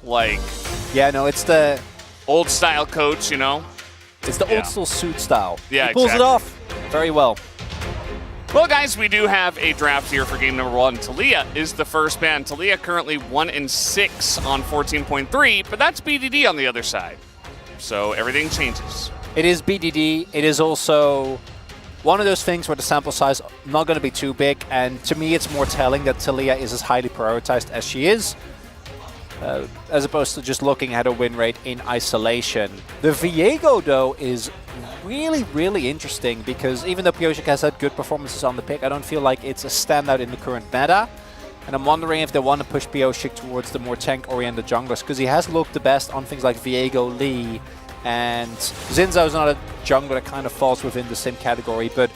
Like, yeah, no, it's the old style coach, you know? It's the old school suit style. Yeah, he pulls it off very well. Well, guys, we do have a draft here for game number 1. Taliyah is the first ban. Taliyah currently 1-6 on 14.3, but that's BDD on the other side. So everything changes. It is BDD. It is also one of those things where the sample size not going to be too big, and to me it's more telling that Taliyah is as highly prioritized as she is, as opposed to just looking at her win rate in isolation. The Viego, though, is really, really interesting because even though Pyosik has had good performances on the pick, I don't feel like it's a standout in the current meta. And I'm wondering if they want to push Pyosik towards the more tank-oriented junglers, because he has looked the best on things like Viego, Lee, and Zinzao is not a jungler that kind of falls within the same category, but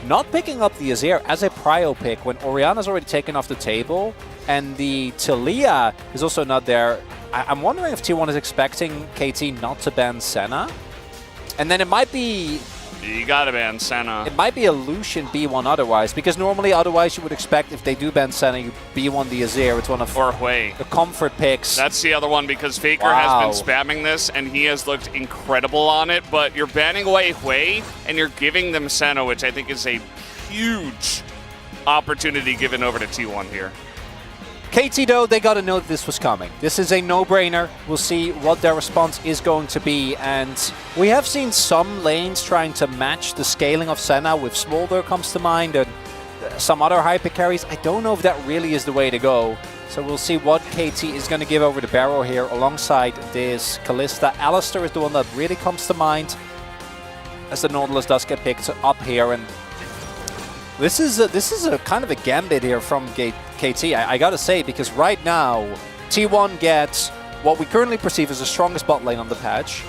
not picking up the Azir as a prio pick when Orianna's already taken off the table and the Taliyah is also not there. I'm wondering if T1 is expecting KT not to ban Senna. And then it might be... You gotta ban Senna. It might be a Lucian B1 otherwise, because normally otherwise you would expect if they do ban Senna, you B1 the Azir. It's one of the comfort picks. That's the other one because Faker has been spamming this and he has looked incredible on it, but you're banning away Hui and you're giving them Senna, which I think is a huge opportunity given over to T1 here. KT, though, they got to know that this was coming. This is a no-brainer. We'll see what their response is going to be. And we have seen some lanes trying to match the scaling of Senna, with Smolder comes to mind, and some other high-pick carries. I don't know if that really is the way to go. So we'll see what KT is going to give over the barrel here alongside this Kalista. Alistar is the one that really comes to mind as the Nautilus does get picked up here. And this is a kind of a gambit here from KT, I gotta say, because right now T1 gets what we currently perceive as the strongest bot lane on the patch,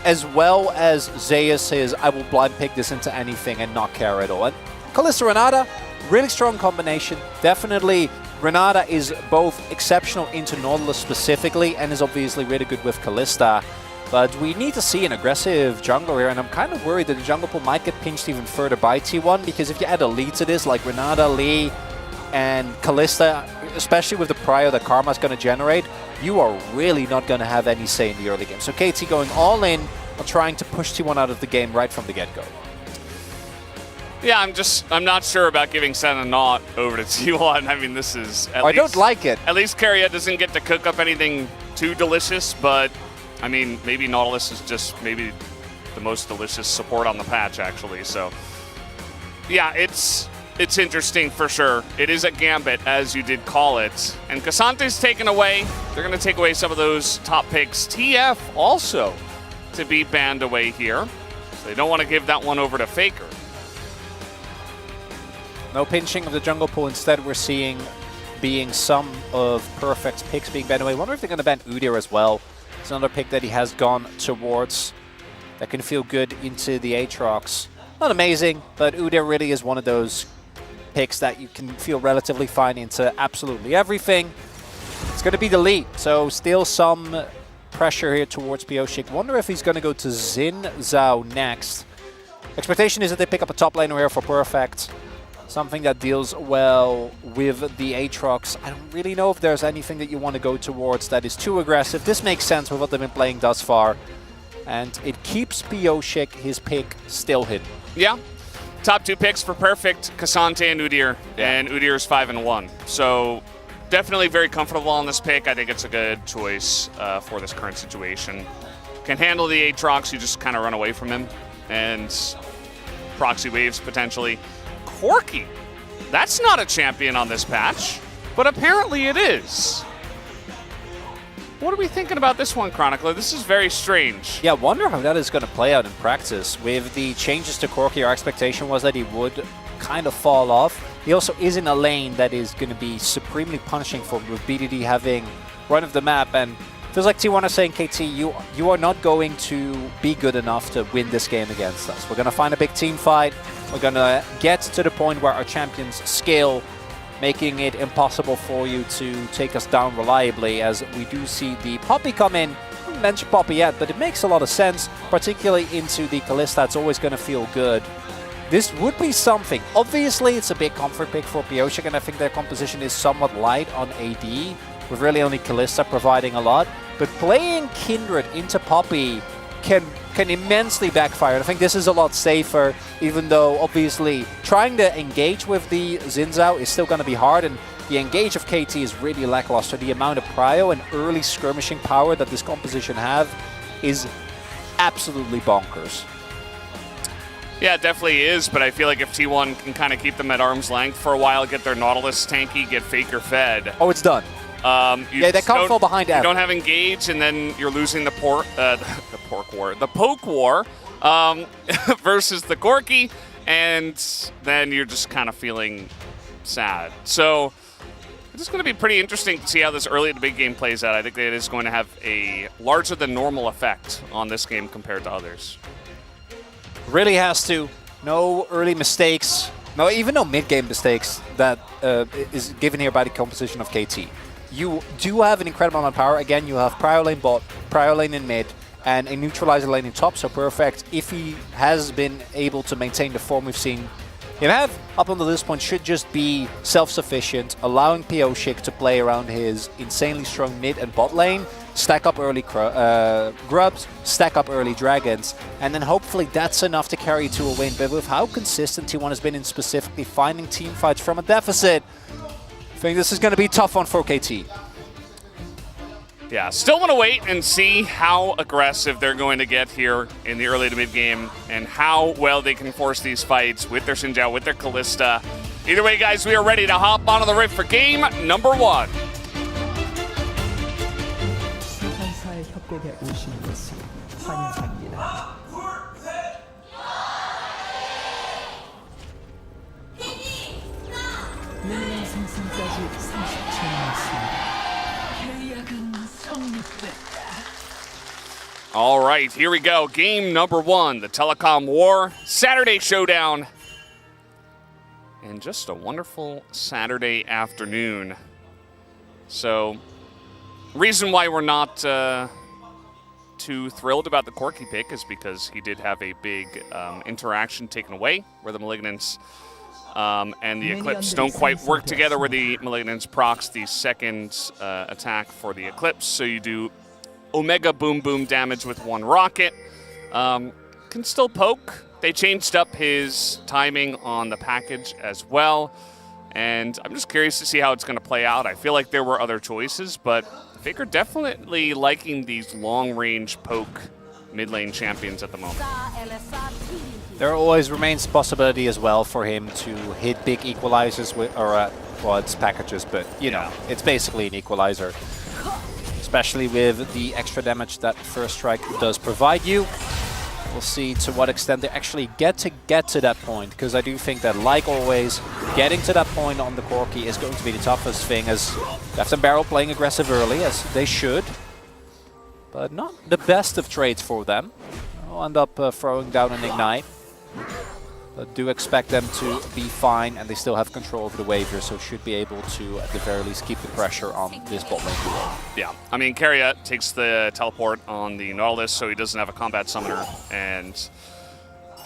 as well as Zeus' I will blind pick this into anything and not care at all. And Kalista Renata, really strong combination. Definitely Renata is both exceptional into Nautilus specifically and is obviously really good with Kalista. But we need to see an aggressive jungler here, and I'm kind of worried that the jungle pool might get pinched even further by T1, because if you add a lead to this, like Renata, Lee, and Kalista, especially with the prio that Karma's going to generate, you are really not going to have any say in the early game. So KT going all in on trying to push T1 out of the game right from the get-go. Yeah, I'm not sure about giving Senna not over to T1. I mean, this is I don't like it. At least Keria doesn't get to cook up anything too delicious, but I mean, maybe Nautilus is just maybe the most delicious support on the patch, actually. So, yeah, it's interesting for sure. It is a gambit, as you did call it. And Casante's taken away. They're going to take away some of those top picks. TF also to be banned away here. So they don't want to give that one over to Faker. No pinching of the jungle pool. Instead, we're seeing being some of Perfect's picks being banned away. I wonder if they're going to ban Udyr as well. It's another pick that he has gone towards that can feel good into the Aatrox. Not amazing, but Udyr really is one of those picks that you can feel relatively fine into absolutely everything. It's going to be the lead, so still some pressure here towards Pyosik. Wonder if he's going to go to Zinzao next. Expectation is that they pick up a top laner here for Perfect. Something that deals well with the Aatrox. I don't really know if there's anything that you want to go towards that is too aggressive. This makes sense with what they've been playing thus far. And it keeps Pyosik, his pick, still hidden. Yeah. Top two picks for Perfect, K'Sante and Udyr. Yeah. And Udyr is 5-1. So definitely very comfortable on this pick. I think it's a good choice for this current situation. Can handle the Aatrox, you just kind of run away from him. And proxy waves potentially. Corki. That's not a champion on this patch, but apparently it is. What are we thinking about this one, Chronicler? This is very strange. Yeah, I wonder how that is going to play out in practice. With the changes to Corki, our expectation was that he would kind of fall off. He also is in a lane that is going to be supremely punishing for him, with BDD having run of the map, and feels like T1 are saying, KT, you are not going to be good enough to win this game against us. We're going to find a big team fight. We're going to get to the point where our champions scale, making it impossible for you to take us down reliably, as we do see the Poppy come in. I haven't mentioned Poppy yet, but it makes a lot of sense, particularly into the Kalista. It's always going to feel good. This would be something. Obviously, it's a big comfort pick for Pyosik, and I think their composition is somewhat light on AD. with really only Kalista providing a lot. But playing Kindred into Poppy can immensely backfire. I think this is a lot safer, even though obviously trying to engage with the Xin Zhao is still going to be hard, and the engage of KT is really lackluster. The amount of prio and early skirmishing power that this composition have is absolutely bonkers. Yeah, it definitely is, but I feel like if T1 can kind of keep them at arm's length for a while, get their Nautilus tanky, get Faker fed. Oh, it's done. Yeah, they can't fall behind ever. You don't have engage, and then you're losing the poke war versus the Corki, and then you're just kind of feeling sad. So it's going to be pretty interesting to see how this early in the big game plays out. I think that it is going to have a larger than normal effect on this game compared to others. Really has to. No early mistakes. No, even no mid-game mistakes that is given here by the composition of KT. You do have an incredible amount of power. Again, you have Prio lane bot, Prio lane in mid, and a neutralizer lane in top, so perfect. If he has been able to maintain the form we've seen him have up until this point, should just be self-sufficient, allowing PO Shik to play around his insanely strong mid and bot lane, stack up early grubs, stack up early dragons, and then hopefully that's enough to carry to a win. But with how consistent T1 has been in specifically finding team fights from a deficit, I think this is going to be a tough one for KT. Yeah, still want to wait and see how aggressive they're going to get here in the early to mid game and how well they can force these fights with their Xin Zhao, with their Kalista. Either way, guys, we are ready to hop onto the rift for game number 1. All right, here we go. Game number 1, the Telecom War, Saturday Showdown. And just a wonderful Saturday afternoon. So, reason why we're not too thrilled about the Corki pick is because he did have a big interaction taken away where the Malignants and the Eclipse don't quite work together, where the Malignants procs the second attack for the Eclipse. So you do Omega boom boom damage with 1 rocket. Can still poke. They changed up his timing on the package as well. And I'm just curious to see how it's going to play out. I feel like there were other choices, but Faker definitely liking these long-range poke mid-lane champions at the moment. There always remains the possibility as well for him to hit big equalizers with, well, it's packages, but you know, it's basically an equalizer. Especially with the extra damage that First Strike does provide you. We'll see to what extent they actually get to that point, because I do think that, like always, getting to that point on the Corki is going to be the toughest thing, as Left and Barrel playing aggressive early, as they should. But not the best of trades for them. I'll end up throwing down an Ignite. But do expect them to be fine, and they still have control over the wave here, so should be able to, at the very least, keep the pressure on this bot lane duo. Yeah, I mean, Keria takes the teleport on the Nautilus, so he doesn't have a combat summoner, and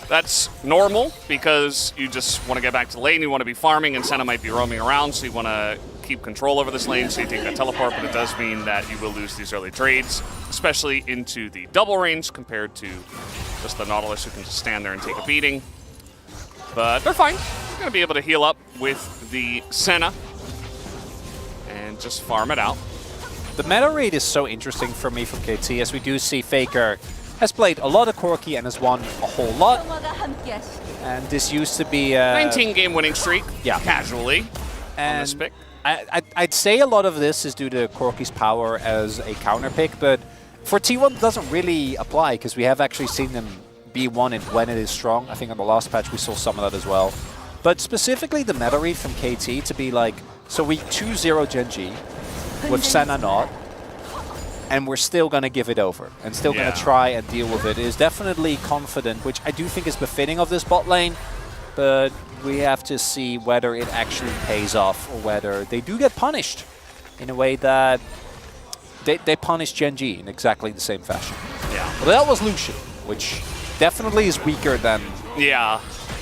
that's normal because you just want to get back to the lane, you want to be farming, and Senna might be roaming around, so you want to keep control over this lane, so you take that teleport, but it does mean that you will lose these early trades, especially into the double range compared to just the Nautilus, who can just stand there and take a beating. But they're fine. They're going to be able to heal up with the Senna and just farm it out. The meta read is so interesting for me from KT, as we do see Faker has played a lot of Corki and has won a whole lot. And this used to be a 19-game winning streak, casually, and on this pick. I'd say a lot of this is due to Corki's power as a counter pick, but for T1 it doesn't really apply, because we have actually seen them be one and when it is strong. I think on the last patch we saw some of that as well. But specifically the meta read from KT to be like, so we 2-0 Genji with Senna not, and we're still going to give it over and still going to try and deal with it, is definitely confident, which I do think is befitting of this bot lane, but we have to see whether it actually pays off or whether they do get punished in a way that they punish Genji in exactly the same fashion. Yeah. Well, that was Lucian, which definitely is weaker than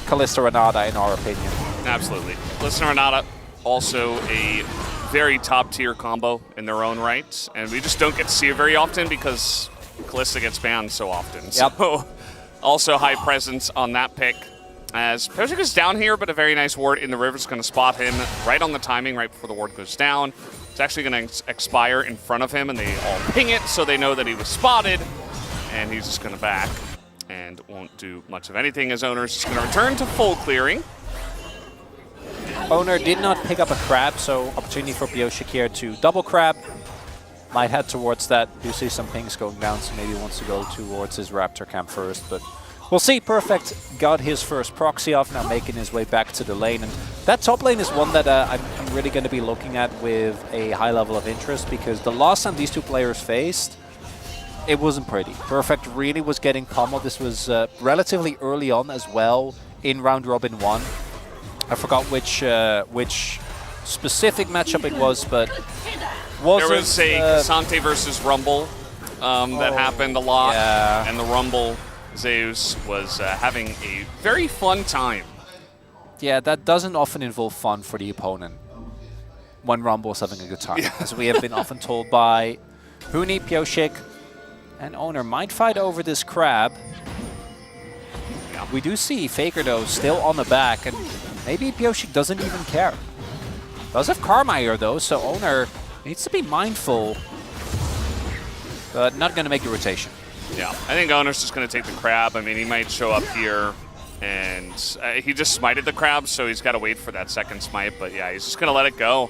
Kalista Renata in our opinion. Absolutely. Kalista Renata, also a very top-tier combo in their own right, and we just don't get to see it very often because Kalista gets banned so often. Yep. So also high presence on that pick. As Pyosik is down here, but a very nice ward in the river is going to spot him right on the timing, right before the ward goes down. It's actually going to expire in front of him, and they all ping it, so they know that he was spotted, and he's just going to back and won't do much of anything as Oner is just going to return to full clearing. Oner did not pick up a crab, so opportunity for Pyosik here to double crab. Might head towards that. Do see some pings going down, so maybe wants to go towards his Raptor camp first, but we'll see. Perfect got his first proxy off, now making his way back to the lane. And that top lane is one that I'm really going to be looking at with a high level of interest, because the last time these two players faced, it wasn't pretty. Perfect really was getting pummeled. This was relatively early on as well in round robin 1. I forgot which specific matchup it was, but there was a Cassante versus Rumble that happened a lot, and the Rumble Zeus was having a very fun time. Yeah, that doesn't often involve fun for the opponent when Rumble is having a good time, as we have been often told by Huni, Pyosik, and Oner. Might fight over this crab. Yeah. We do see Faker though still on the back, and maybe Pyosik doesn't even care. Does have Karmire though, so Oner needs to be mindful, but not going to make the rotation. Yeah, I think Oner's just going to take the crab. I mean, he might show up here, and he just smited the crab, so he's got to wait for that second smite. But yeah, he's just going to let it go.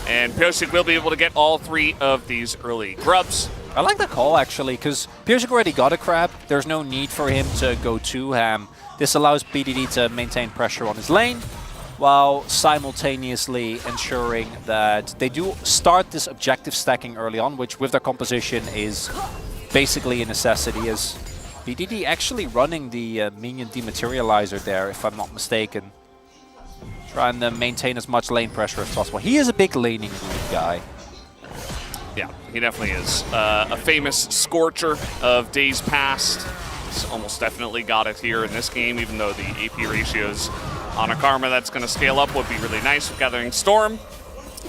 And Pyosik will be able to get all 3 of these early grubs. I like the call, actually, because Pyosik already got a crab. There's no need for him to go too ham. This allows BDD to maintain pressure on his lane, while simultaneously ensuring that they do start this objective stacking early on, which with their composition is basically a necessity, as BDD actually running the minion dematerializer there, if I'm not mistaken. Trying to maintain as much lane pressure as possible. He is a big laning guy. Yeah, he definitely is. A famous scorcher of days past. He's almost definitely got it here in this game, even though the AP ratios on a Karma that's going to scale up would be really nice with Gathering Storm.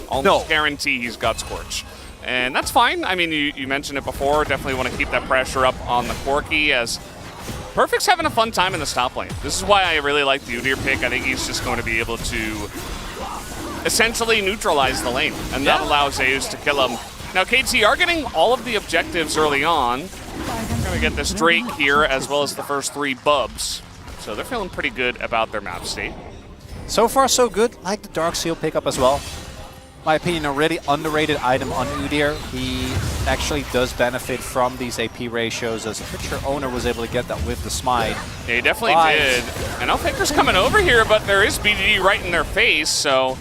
Almost guarantee he's got Scorch. And that's fine. I mean, you mentioned it before. Definitely want to keep that pressure up on the Corki, as Perfect's having a fun time in the top lane. This is why I really like the Udyr pick. I think he's just going to be able to essentially neutralize the lane, and that allows Zeus to kill him. Now, KT are getting all of the objectives early on. They're going to get this Drake here, as well as the first 3 Bubs. So they're feeling pretty good about their map state. So far, so good. Like the Dark Seal pickup as well. My opinion, a really underrated item on Udyr. He actually does benefit from these AP ratios, as I'm pretty sure Oner was able to get that with the smite. Yeah, he definitely did. And now Faker's coming over here, but there is BDD right in their face, so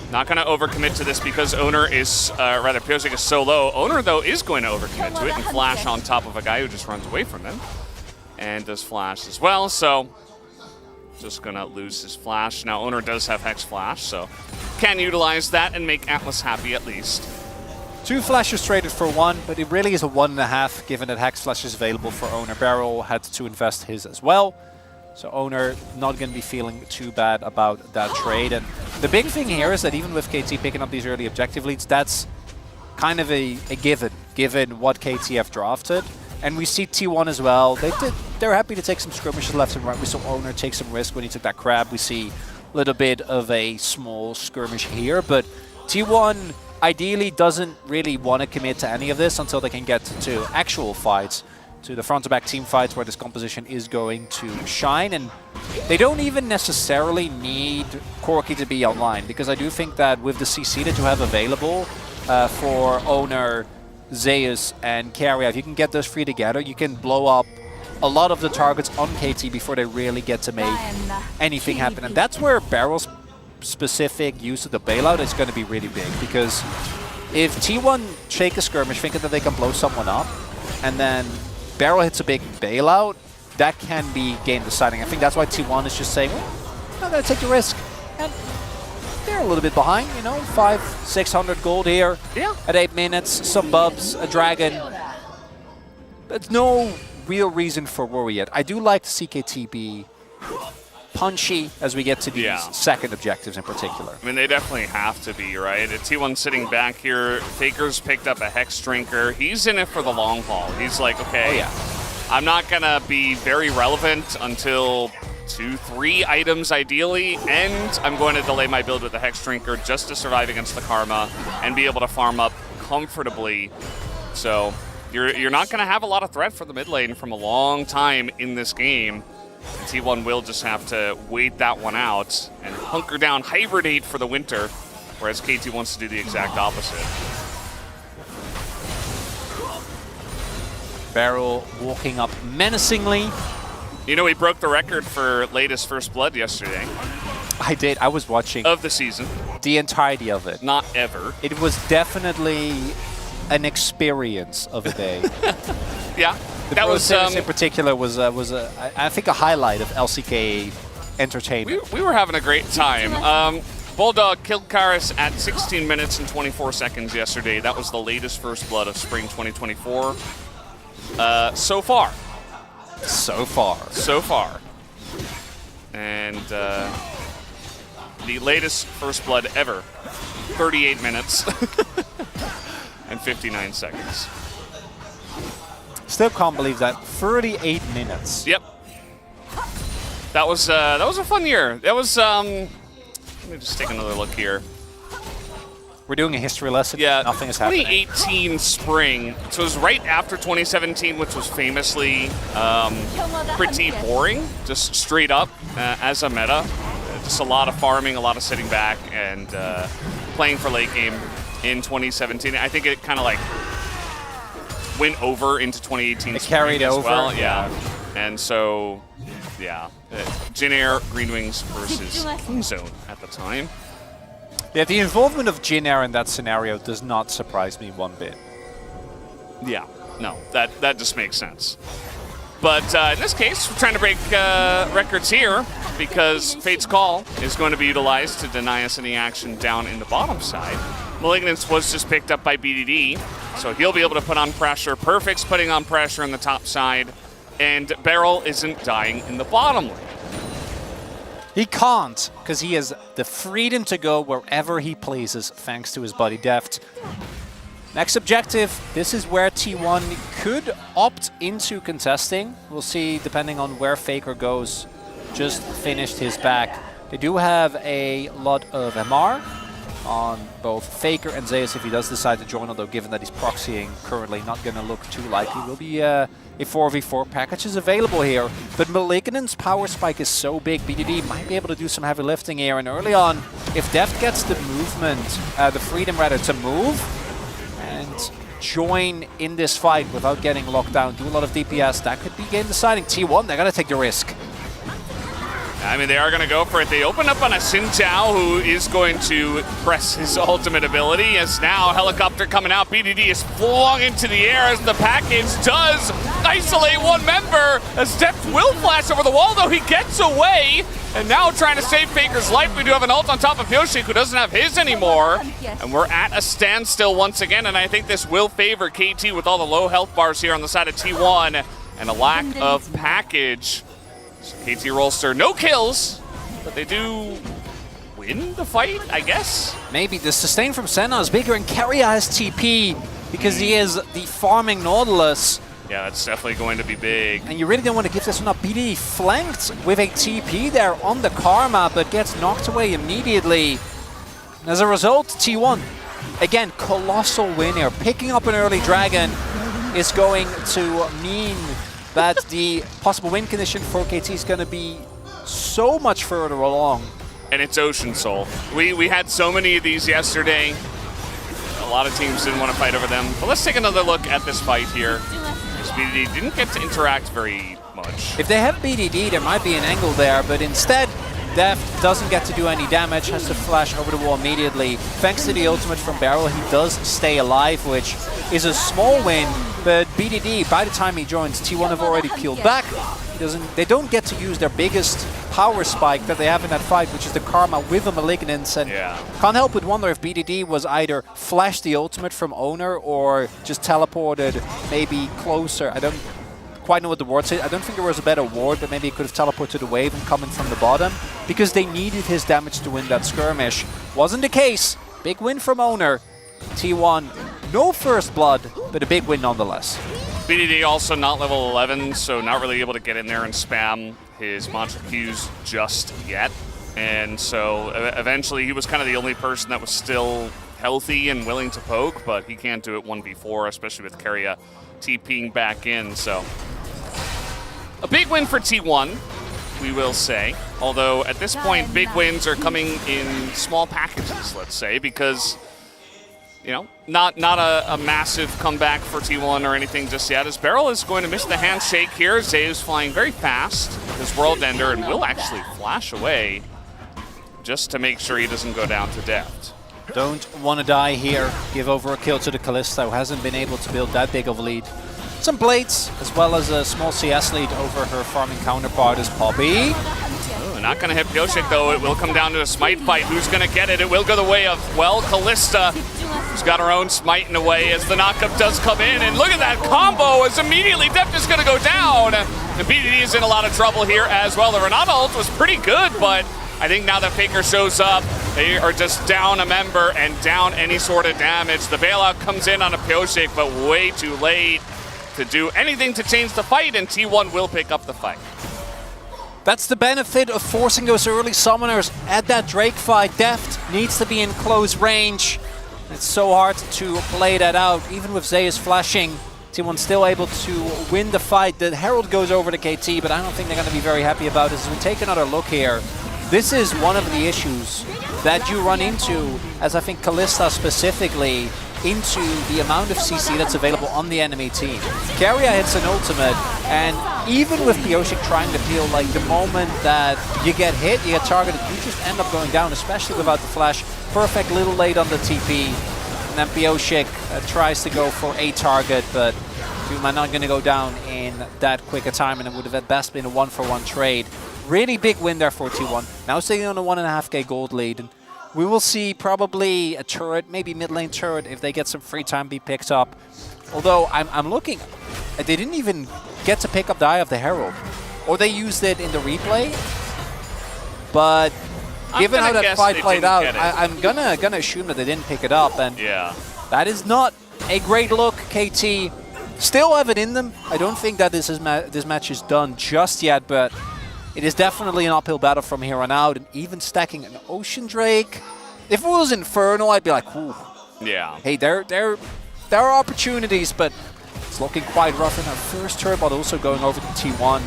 not going to overcommit to this because Oner is, rather Pyosik is so low. Oner, though, is going to overcommit to it and flash on top of a guy who just runs away from him. And does flash as well, so just going to lose his flash. Now, Oner does have Hex Flash, so can utilize that and make Atlas happy at least. 2 flashes traded for 1, but it really is a 1.5, given that Hex Flash is available for Oner. Barrel had to invest his as well, so Oner not going to be feeling too bad about that trade. And the big thing here is that even with KT picking up these early objective leads, that's kind of a given what KT have drafted. And we see T1 as well. They're happy to take some skirmishes left and right. We saw Oner take some risk when he took that crab. We see a little bit of a small skirmish here, but T1 ideally doesn't really want to commit to any of this until they can get to actual fights, to the front-to-back team fights where this composition is going to shine. And they don't even necessarily need Corki to be online, because I do think that with the CC that you have available for Oner, Zeus, and Keria, if you can get those 3 together, you can blow up a lot of the targets on KT before they really get to make anything happen. And that's where Barrel's specific use of the bailout is going to be really big, because if T1 shake a skirmish thinking that they can blow someone up, and then Barrel hits a big bailout, that can be game deciding. I think that's why T1 is just saying, well, I'm not going to take the risk. And they're a little bit behind, you know, 500-600 gold here at 8 minutes, some bubs, a dragon. There's no real reason for worry yet. I do like to see KT be punchy as we get to these second objectives in particular. I mean, they definitely have to be, right? T1 sitting back here. Faker's picked up a Hex Drinker. He's in it for the long haul. He's like, okay, I'm not going to be very relevant until 2-3 items ideally, and I'm going to delay my build with the Hex Drinker just to survive against the Karma and be able to farm up comfortably. So you're not going to have a lot of threat for the mid lane from a long time in this game. T1 will just have to wait that one out and hunker down, hibernate for the winter, whereas KT wants to do the exact opposite. Barrel walking up menacingly. You know, he broke the record for latest First Blood yesterday. I did. I was watching. Of the season. The entirety of it. Not ever. It was definitely an experience of a day. Yeah. The that was in particular was I think a highlight of LCK entertainment. We were having a great time. Bulldog killed Karis at 16 minutes and 24 seconds yesterday. That was the latest First Blood of spring 2024. So far. So far. So far. And the latest First Blood ever, 38 minutes and 59 seconds. Still can't believe that. 38 minutes. Yep. That was a fun year. That was let me just take another look here. We're doing a history lesson. Yeah, nothing is happening. 2018 spring. So it was right after 2017, which was famously pretty boring, just straight up as a meta. Just a lot of farming, a lot of sitting back, and playing for late game in 2017. I think it kind of like went over into 2018. It carried over. Well, yeah. And so, yeah, Jin Air, Green Wings versus Zone at the time. Yeah, the involvement of Jin Air in that scenario does not surprise me one bit. Yeah, no, that just makes sense. But in this case, we're trying to break records here because Fate's Call is going to be utilized to deny us any action down in the bottom side. Malignance was just picked up by BDD, so he'll be able to put on pressure. Perfect's putting on pressure on the top side, and Beryl isn't dying in the bottom lane. He can't, because he has the freedom to go wherever he pleases, thanks to his body depth. Next objective, this is where T1 could opt into contesting. We'll see, depending on where Faker goes. Just finished his back. They do have a lot of MR on both Faker and Zeus if he does decide to join, although given that he's proxying currently, not going to look too likely. Will be a 4v4 package is available here, but Malignant's power spike is so big, BDD might be able to do some heavy lifting here, and early on, if Deft gets the movement, the freedom rather, to move and join in this fight without getting locked down, do a lot of DPS, that could be game deciding. T1, they're going to take the risk. I mean, they are going to go for it. They open up on a Xin Tao, who is going to press his ultimate ability, as now helicopter coming out. BDD is flung into the air as the package does isolate one member, as Deft will flash over the wall, though he gets away. And now trying to save Faker's life. We do have an ult on top of Yoshi, who doesn't have his anymore. And we're at a standstill once again, and I think this will favor KT with all the low health bars here on the side of T1 and a lack of package. So KT Rolster, no kills, but they do win the fight, I guess? Maybe. The sustain from Senna is bigger, and Keria has TP because he is the farming Nautilus. Yeah, that's definitely going to be big. And you really don't want to give this one up. BD flanked with a TP there on the Karma, but gets knocked away immediately. And as a result, T1, again, colossal win here. Picking up an early dragon is going to mean that the possible win condition for KT is going to be so much further along. And it's Ocean Soul. We had so many of these yesterday. A lot of teams didn't want to fight over them. But let's take another look at this fight here. Because BDD didn't get to interact very much. If they have BDD, there might be an angle there, but instead, Deft doesn't get to do any damage, has to flash over the wall immediately. Thanks to the ultimate from Beryl, he does stay alive, which is a small win, but BDD, by the time he joins, T1 have already peeled back. They don't get to use their biggest power spike that they have in that fight, which is the Karma with a Malignance, and can't help but wonder if BDD was either flashed the ultimate from Oner or just teleported maybe closer. I don't quite know what the ward's hit. I don't think there was a better ward, but maybe he could have teleported the wave and coming from the bottom because they needed his damage to win that skirmish. Wasn't the case. Big win from Oner. T1, no first blood, but a big win nonetheless. BDD also not level 11, so not really able to get in there and spam his mantra Qs just yet. And so eventually he was kind of the only person that was still healthy and willing to poke, but he can't do it 1v4, especially with Keria TPing back in. So a big win for T1, we will say. Although at this point, big wins are coming in small packages, let's say, because you know, not a massive comeback for T1 or anything just yet, as Beryl is going to miss the handshake here. Zeus flying very fast with his World Ender and will actually flash away just to make sure he doesn't go down to death. Don't want to die here. Give over a kill to the Kalista, who hasn't been able to build that big of a lead. Some blades, as well as a small CS lead over her farming counterpart is Poppy. Oh, not going to hit Pioshik, though. It will come down to a smite fight. Who's going to get it? It will go the way of, well, Kalista, who's got her own smite in a way as the knockup does come in. And look at that combo as immediately Deft is going to go down. The BDD is in a lot of trouble here as well. The Renata ult was pretty good, but I think now that Faker shows up, they are just down a member and down any sort of damage. The bailout comes in on a Pioshik, but way too late to do anything to change the fight, and T1 will pick up the fight. That's the benefit of forcing those early summoners at that Drake fight. Deft needs to be in close range. It's so hard to play that out. Even with Zeus flashing, T1 still able to win the fight. The Herald goes over to KT, but I don't think they're going to be very happy about this. As we take another look here, this is one of the issues that you run into, as I think Kalista specifically, into the amount of CC that's available on the enemy team. Keria hits an ultimate, and even with Pioshik trying to peel, like the moment that you get hit, you get targeted, you just end up going down, especially without the flash. Perfect, little late on the TP. And then Pioshik tries to go for a target, but Duma not going to go down in that quick a time, and it would have at best been a 1-for-1 trade. Really big win there for T1. Now sitting on a 1.5k gold lead. And we will see probably a turret, maybe mid lane turret, if they get some free time be picked up. Although I'm looking, they didn't even get to pick up the Eye of the Herald. Or they used it in the replay. But given how that fight played out, I'm gonna assume that they didn't pick it up. And yeah, that is not a great look. KT still have it in them. I don't think that this match is done just yet, but it is definitely an uphill battle from here on out, and even stacking an Ocean Drake. If it was Inferno, I'd be like, ooh. Yeah. Hey, there are opportunities, but it's looking quite rough in our first turret, but also going over to T1.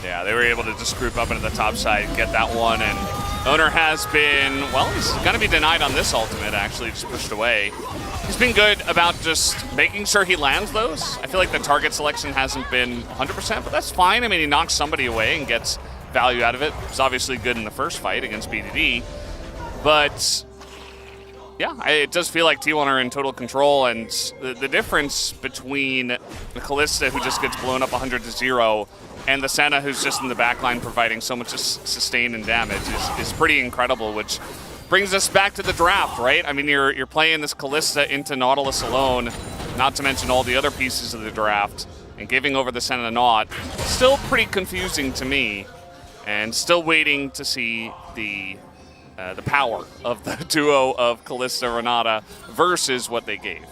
Yeah, they were able to just group up into the top side and get that one, and Oner has been, well, he's going to be denied on this ultimate, actually, just pushed away. He's been good about just making sure he lands those. I feel like the target selection hasn't been 100%, but that's fine. I mean, he knocks somebody away and gets value out of it. It's obviously good in the first fight against BDD. But yeah, it does feel like T1 are in total control, and the difference between the Kalista, who just gets blown up 100-0, and the Senna, who's just in the backline providing so much sustain and damage, is pretty incredible, which brings us back to the draft, right? I mean, you're playing this Kalista into Nautilus alone, not to mention all the other pieces of the draft, and giving over the Senna Naut. Still pretty confusing to me, and still waiting to see the power of the duo of Kalista Renata versus what they gave.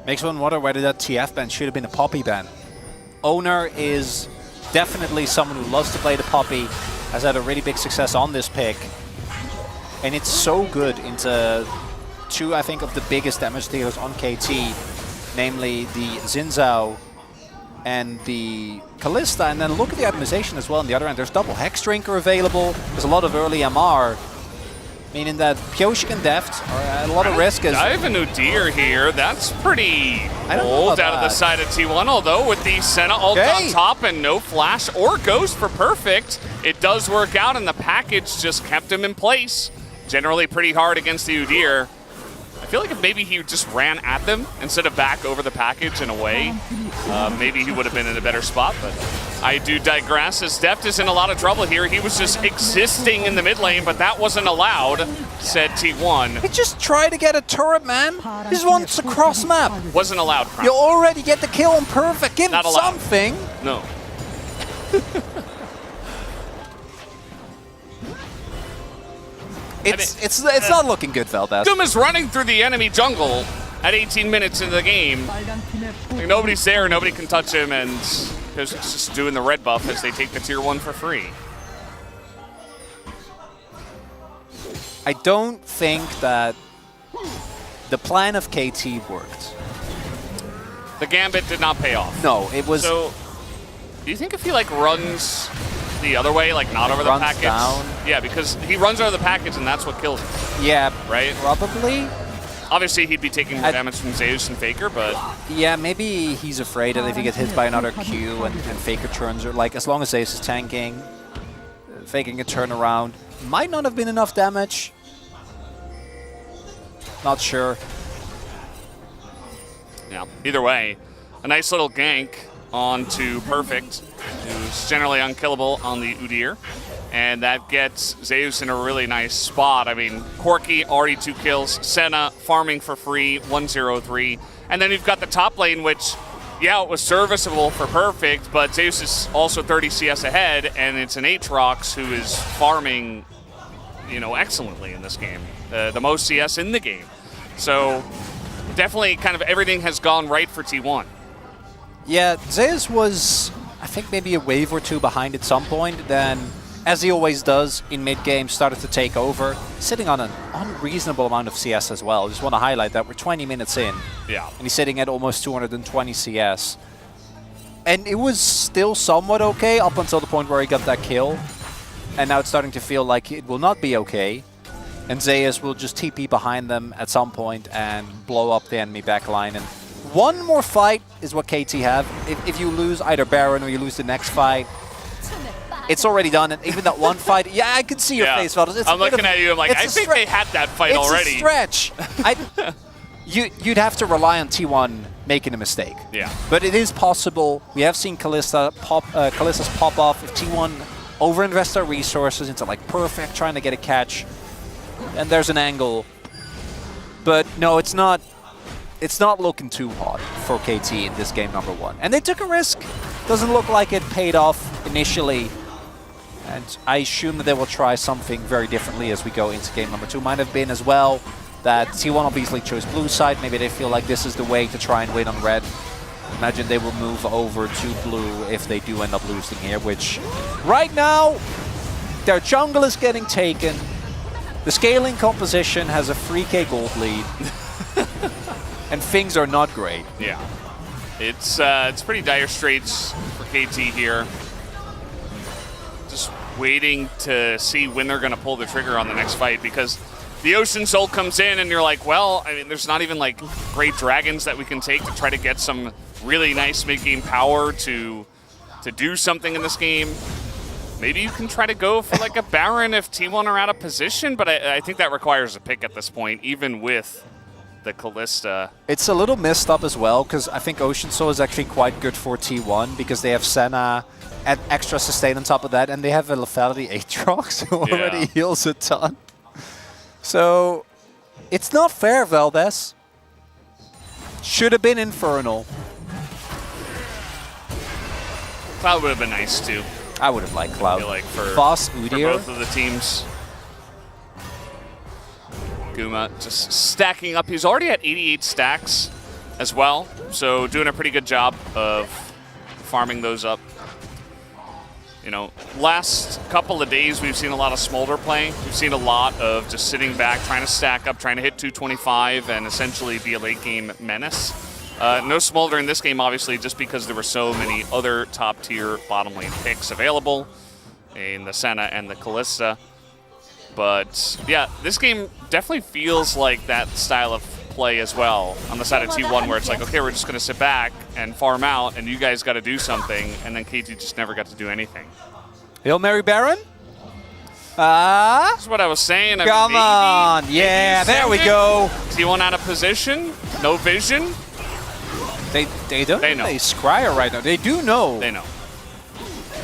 Makes one wonder whether that TF ban should have been a Poppy ban. Oner is definitely someone who loves to play the Poppy, has had a really big success on this pick. And it's so good into two, I think, of the biggest damage dealers on KT, namely the Xin Zhao and the Kalista. And then look at the optimization as well on the other end. There's double Hex Drinker available. There's a lot of early MR, meaning that Pioshik and Deft are at a lot of risk. Dive into Udyr here. That's pretty bold out of the side of T1, although with the Senna ult on top and no flash or ghost for perfect, it does work out, and the package just kept him in place. Generally pretty hard against the Udyr. I feel like if maybe he just ran at them instead of back over the package and away, maybe he would have been in a better spot, but I do digress, as Deft is in a lot of trouble here. He was just existing in the mid lane, but that wasn't allowed, said T1. He just tried to get a turret, man. He just wants to cross map. Wasn't allowed, Crown. You already get the kill on Perfect. Give him something. No. It's not looking good, VODS. Doom is running through the enemy jungle at 18 minutes into the game. Like, nobody's there, nobody can touch him, and he's just doing the red buff as they take the tier 1 for free. I don't think that the plan of KT worked. The gambit did not pay off. No, it was... So, do you think if he like runs the other way, like not over the package? Down. Yeah, because he runs over the package and that's what kills him. Yeah, right? Probably. Obviously, he'd be taking more damage from Zeus and Faker, but... Yeah, maybe he's afraid that if he gets hit by another Q and Faker turns, or like, as long as Zeus is tanking, Faker can turn around. Might not have been enough damage. Not sure. Yeah, either way, a nice little gank onto Perfect, who's generally unkillable on the Udyr. And that gets Zeus in a really nice spot. I mean, Corki already 2 kills, Senna farming for free, 1-0-3. And then you've got the top lane, which, yeah, it was serviceable for Perfect, but Zeus is also 30 CS ahead, and it's an Aatrox who is farming, you know, excellently in this game. The most CS in the game. So definitely kind of everything has gone right for T1. Yeah, Zeus was, I think, maybe a wave or two behind at some point, then, as he always does in mid-game, started to take over, sitting on an unreasonable amount of CS as well. I just want to highlight that we're 20 minutes in, yeah, and he's sitting at almost 220 CS. And it was still somewhat okay up until the point where he got that kill, and now it's starting to feel like it will not be okay, and Zeus will just TP behind them at some point and blow up the enemy backline. And one more fight is what KT have. If you lose either Baron or you lose the next fight, it's already done. And even that one fight, yeah, I can see your face, VODS. I'm looking at you, I'm like, I think they had that fight already. It's a stretch. You'd have to rely on T1 making a mistake. Yeah. But it is possible. We have seen Kallista's pop off. If T1 overinvest their resources into like Perfect, trying to get a catch, and there's an angle. But no, it's not looking too hot for KT in this game number 1. And they took a risk. Doesn't look like it paid off initially. And I assume that they will try something very differently as we go into game number 2. Might have been as well that T1 obviously chose blue side. Maybe they feel like this is the way to try and win on red. Imagine they will move over to blue if they do end up losing here, which right now, their jungle is getting taken. The scaling composition has a 3k gold lead. And things are not great. Yeah. It's pretty dire straits for KT here. Just waiting to see when they're going to pull the trigger on the next fight, because the Ocean Soul comes in and you're like, well, I mean, there's not even like great dragons that we can take to try to get some really nice mid-game power to do something in this game. Maybe you can try to go for like a Baron if T1 are out of position, but I think that requires a pick at this point, even with the Callista. It's a little messed up as well, because I think Ocean Soul is actually quite good for T1, because they have Senna and extra sustain on top of that, and they have a lethality Aatrox who already heals a ton. So it's not fair, VODS. Should have been Infernal. Cloud would have been nice too. I would have liked Cloud. I feel like for Udyr. both of the teams. Guma just stacking up. He's already at 88 stacks as well, so doing a pretty good job of farming those up. You know, last couple of days we've seen a lot of Smolder play. We've seen a lot of just sitting back, trying to stack up, trying to hit 225 and essentially be a late game menace. No Smolder in this game, obviously, just because there were so many other top tier bottom lane picks available in the Senna and the Callista. But yeah, this game definitely feels like that style of play as well on the side of T1, where it's like, okay, we're just going to sit back and farm out, and you guys got to do something, and then KT just never got to do anything. Hail Mary Baron? That's what I was saying. I Come mean, on. Yeah, there we go. T1 out of position, no vision. They don't. They know. They scryer right now. They do know. They know.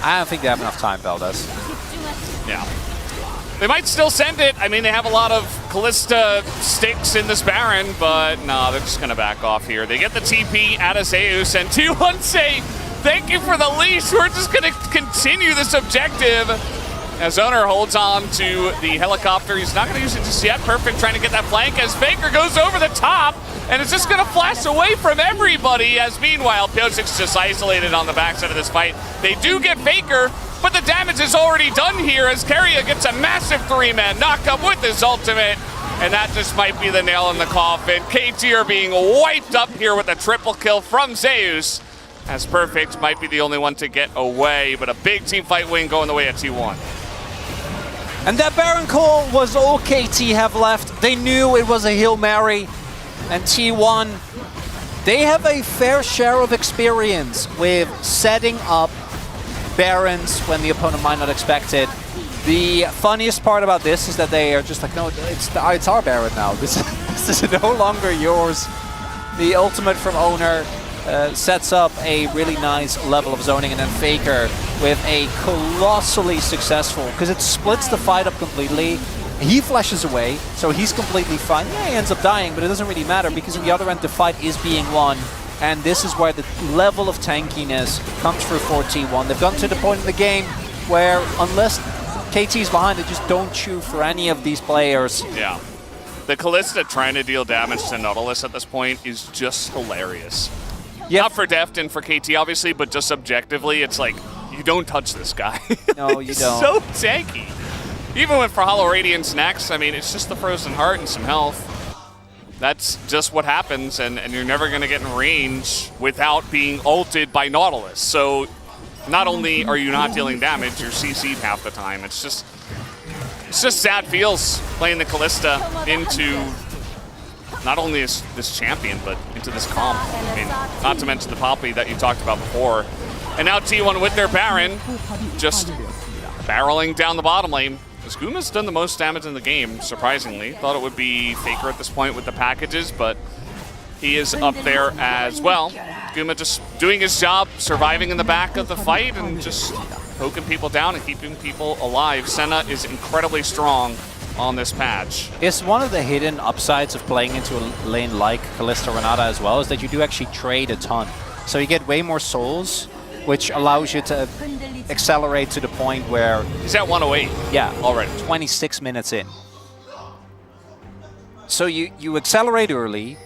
I don't think they have enough time, VODS. Yeah. They might still send it. I mean, they have a lot of Kalista sticks in this Baron, but no, they're just going to back off here. They get the TP out of Zeus, and T1 say, thank you for the leash. We're just going to continue this objective. As Oner holds on to the helicopter. He's not going to use it just yet. Perfect trying to get that flank as Faker goes over the top, and it's just going to flash away from everybody, as meanwhile, Pyozic's just isolated on the backside of this fight. They do get Faker, but the damage is already done here as Keria gets a massive 3-man knockup with his ultimate, and that just might be the nail in the coffin. KT are being wiped up here with a triple kill from Zeus, as Perfect might be the only one to get away, but a big team fight win going the way of T1. And that Baron call was all KT have left. They knew it was a Hail Mary, and T1, they have a fair share of experience with setting up Barons when the opponent might not expect it. The funniest part about this is that they are just like, no, it's our Baron now. This is no longer yours. The ultimate from Oner sets up a really nice level of zoning, and then Faker with a colossally successful, because it splits the fight up completely. He flashes away, so he's completely fine. Yeah, he ends up dying, but it doesn't really matter because on the other end the fight is being won. And this is where the level of tankiness comes through for T1. They've gotten to the point in the game where unless KT's behind, they just don't chew for any of these players. Yeah. The Kalista trying to deal damage to Nautilus at this point is just hilarious. Yep. Not for Deft and for KT, obviously, but just objectively, it's like, you don't touch this guy. No, you don't. So tanky. Even with for Hollow Radiance next, I mean, it's just the Frozen Heart and some health. That's just what happens, and you're never going to get in range without being ulted by Nautilus. So not only are you not dealing damage, you're CC'd half the time. It's just sad feels playing the Kalista into not only this champion, but into this comp. I mean, not to mention the Poppy that you talked about before. And now T1 with their Baron, just barreling down the bottom lane. Guma's done the most damage in the game, surprisingly. Thought it would be Faker at this point with the packages, but he is up there as well. Guma just doing his job, surviving in the back of the fight, and just poking people down and keeping people alive. Senna is incredibly strong on this patch. It's one of the hidden upsides of playing into a lane like Kalista Renata as well, is that you do actually trade a ton. So you get way more souls, which allows you to accelerate to the point where... He's at 108. Yeah, already. 26 minutes in. So you accelerate early,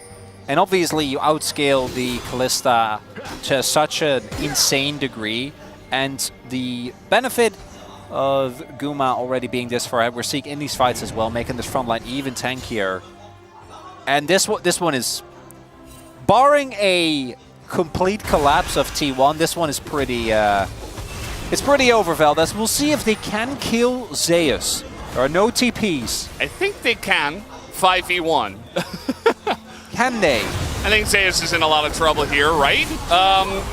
and obviously you outscale the Kalista to such an insane degree, and the benefit of Guma already being this far ahead, we're seeing in these fights as well, making this front line even tankier. And this one is, barring a complete collapse of T1, this one is pretty, it's pretty over, VODS. We'll see if they can kill Zeus. There are no TPs. I think they can. 5v1. Can they? I think Zeus is in a lot of trouble here, right?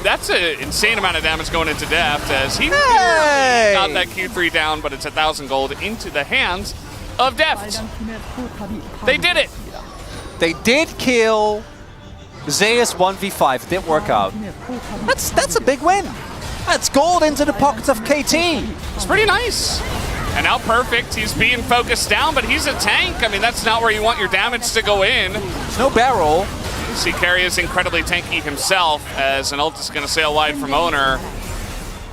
That's an insane amount of damage going into Deft as he got that Q3 down, but it's 1,000 gold into the hands of Deft. They did it. They did kill Zeus 1v5. Didn't work out. That's a big win. That's gold into the pockets of KT. It's pretty nice. And now Perfect, he's being focused down, but he's a tank. I mean, that's not where you want your damage to go in. There's no barrel. You see Keria is incredibly tanky himself as an ult is going to sail wide from Oner.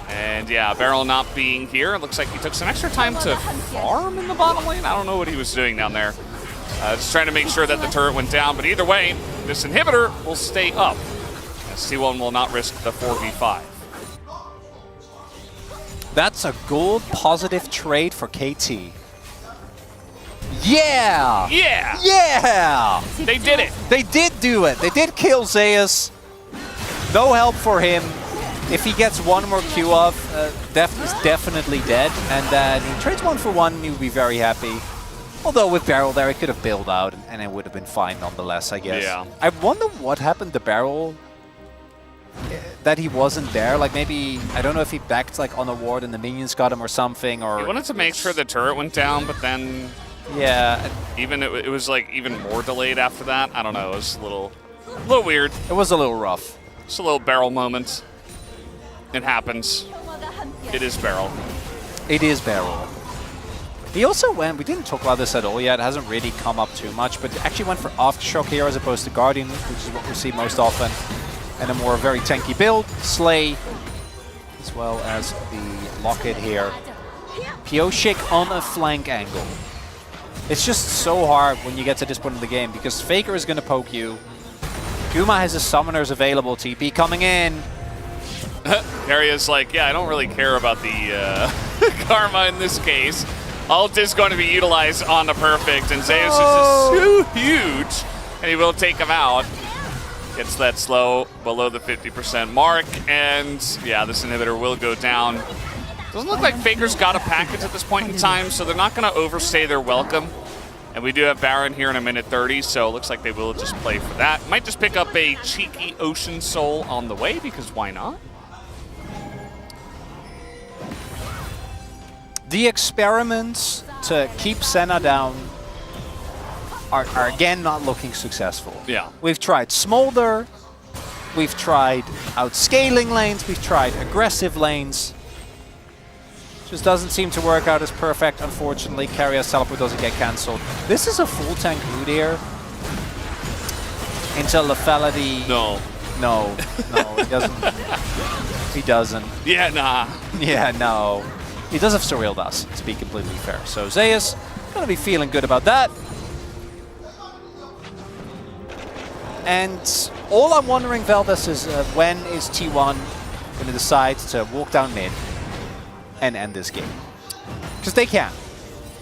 And yeah, barrel not being here. It looks like he took some extra time to farm in the bottom lane. I don't know what he was doing down there. Just trying to make sure that the turret went down. But either way, this inhibitor will stay up. As T1 will not risk the 4v5. That's a gold positive trade for KT. Yeah! Yeah! Yeah! They did it. They did do it. They did kill Zeus. No help for him. If he gets one more Q off, Deft is definitely dead. And he trades 1 for 1, he would be very happy. Although with Barrel there, it could have bailed out, and it would have been fine nonetheless, I guess. Yeah. I wonder what happened to Barrel that he wasn't there. Like maybe, I don't know if he backed like on a ward and the minions got him or something, or... He wanted to make sure the turret went down, but then... Yeah. Even it was like even more delayed after that. I don't know, it was a little weird. It was a little rough. Just a little Barrel moment. It happens. It is Barrel. It is Barrel. He also went, we didn't talk about this at all yet, it hasn't really come up too much, but actually went for Aftershock here as opposed to Guardian, which is what we see most often. And a more very tanky build, Slay, as well as the Locket here. Pioshik on a flank angle. It's just so hard when you get to this point in the game because Faker is going to poke you. Guma has his summoners available, TP coming in. Keria's like, yeah, I don't really care about the karma in this case. Ult is going to be utilized on the Perfect, and Zeus is just so huge, and he will take him out. Gets that slow below the 50% mark, and yeah, this inhibitor will go down. Doesn't look like Faker's got a package at this point in time, so they're not going to overstay their welcome. And we do have Baron here in a minute 30, so it looks like they will just play for that. Might just pick up a cheeky Ocean Soul on the way, because why not? The experiments to keep Senna down are again not looking successful. Yeah. We've tried Smolder, we've tried outscaling lanes, we've tried aggressive lanes. Just doesn't seem to work out as perfect, unfortunately. Keria's teleport doesn't get cancelled. This is a full tank Udyr into lethality. No. No, he doesn't. He doesn't. Yeah, nah. Yeah, no. He does have Surreal Dust, to be completely fair. So Zeus, gonna be feeling good about that. And all I'm wondering, Veldas, is when is T1 gonna decide to walk down mid and end this game? Because they can,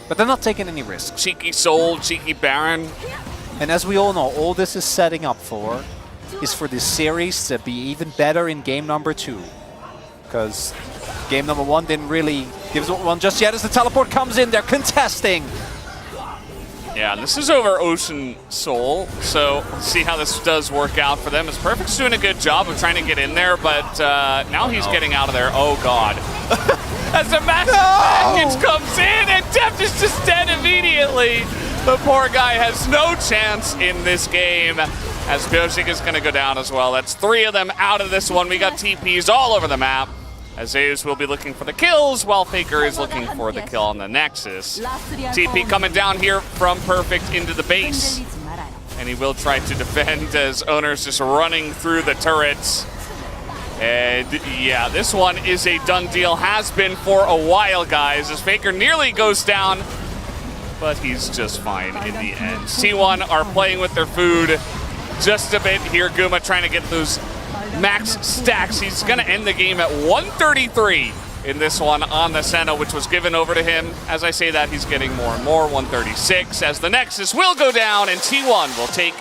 but they're not taking any risks. Cheeky Soul, cheeky Baron. And as we all know, all this is setting up for is for this series to be even better in game number 2. Because game number 1 didn't really give us one just yet as the teleport comes in. They're contesting. Yeah, this is over Ocean Soul, so let's see how this does work out for them. As Perfect's doing a good job of trying to get in there, but now he's getting out of there. Oh, God. As the massive package comes in, and Deft is just dead immediately. The poor guy has no chance in this game, as Pioshik is going to go down as well. That's 3 of them out of this one. We got TPs all over the map. As Zeus will be looking for the kills, while Faker is looking for the kill on the Nexus. TP coming down here from Perfect into the base. And he will try to defend as Oner's just running through the turrets. And yeah, this one is a done deal. Has been for a while, guys, as Faker nearly goes down. But he's just fine in the end. T1 are playing with their food just a bit here. Guma trying to get those max stacks. He's going to end the game at 133 in this one on the Senna, which was given over to him. As I say that, he's getting more and more. 136 as the Nexus will go down, and T1 will take